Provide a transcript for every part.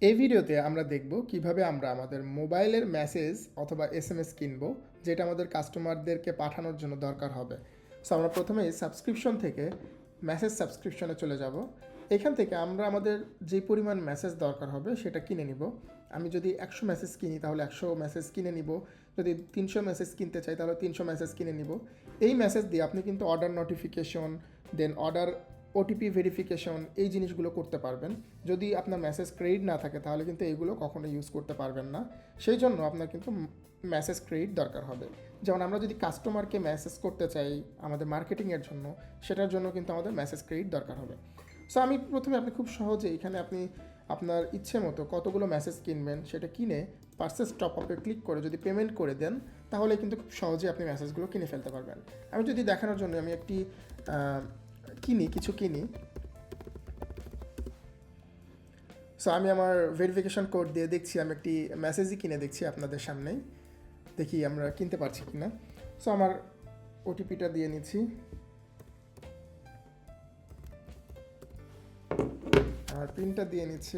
এই ভিডিওতে আমরা দেখব কিভাবে আমরা আমাদের মোবাইলের মেসেজ অথবা এসএমএস কিনবো, যেটা আমাদের কাস্টমারদেরকে পাঠানোর জন্য দরকার হবে। সো আমরা প্রথমেই সাবস্ক্রিপশন থেকে মেসেজ সাবস্ক্রিপশনে চলে যাব। এখান থেকে আমরা আমাদের যে পরিমাণ মেসেজ দরকার হবে সেটা কিনে নিব। আমি যদি 100 মেসেজ কিনি তাহলে 100 মেসেজ কিনে নিব, যদি 300 মেসেজ কিনতে চাই তাহলে 300 মেসেজ কিনে নিব। এই মেসেজ দিয়ে আপনি কিন্তু অর্ডার নোটিফিকেশন, দেন অর্ডার ওটিপি ভেরিফিকেশন, এই জিনিসগুলো করতে পারবেন। যদি আপনার মেসেজ ক্রেডিট না থাকে তাহলে কিন্তু এইগুলো কখনো ইউজ করতে পারবেন না। সেই জন্য আপনার কিন্তু মেসেজ ক্রেডিট দরকার হবে। যেমন আমরা যদি কাস্টমারকে মেসেজ করতে চাই আমাদের মার্কেটিংয়ের জন্য, সেটার জন্য কিন্তু আমাদের মেসেজ ক্রেডিট দরকার হবে। সো আমি প্রথমে আপনি খুব সহজে এখানে আপনি আপনার ইচ্ছে মতো কতগুলো মেসেজ কিনবেন সেটা কিনে পারচেস টপ আপে ক্লিক করে যদি পেমেন্ট করে দেন তাহলে কিন্তু খুব সহজে আপনি মেসেজগুলো কিনে ফেলতে পারবেন। আমি যদি দেখানোর জন্য আমি একটি কিছু কিনি। সো আমি আমার ভেরিফিকেশন কোড দিয়ে দেখছি, আমি একটি মেসেজই কিনে দেখছি আপনাদের সামনেই, দেখি আমরা কিনতে পারছি কি না। সো আমার ওটিপিটা দিয়ে নিচ্ছি, আমার পিনটা দিয়ে নিচ্ছি।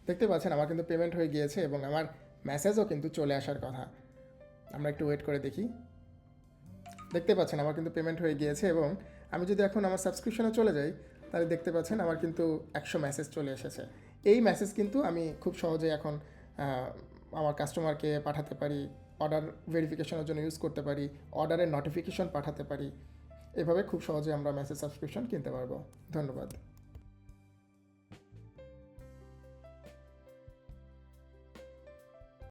দেখতে পাচ্ছেন আমার কিন্তু পেমেন্ট হয়ে গিয়েছে এবং আমার মেসেজও কিন্তু চলে আসার কথা। আমরা একটু ওয়েট করে দেখি। দেখতে পাচ্ছেন আমার কিন্তু পেমেন্ট হয়ে গিয়েছে এবং আমি যদি এখন আমার সাবস্ক্রিপশনে চলে যাই তাহলে দেখতে পাচ্ছেন আমার কিন্তু 100 মেসেজ চলে এসেছে। এই মেসেজ কিন্তু আমি খুব সহজেই এখন আমার কাস্টমারকে পাঠাতে পারি, অর্ডার ভেরিফিকেশনের জন্য ইউজ করতে পারি, অর্ডারের নোটিফিকেশন পাঠাতে পারি। এভাবে খুব সহজে আমরা মেসেজ সাবস্ক্রিপশন কিনতে পারবো। ধন্যবাদ।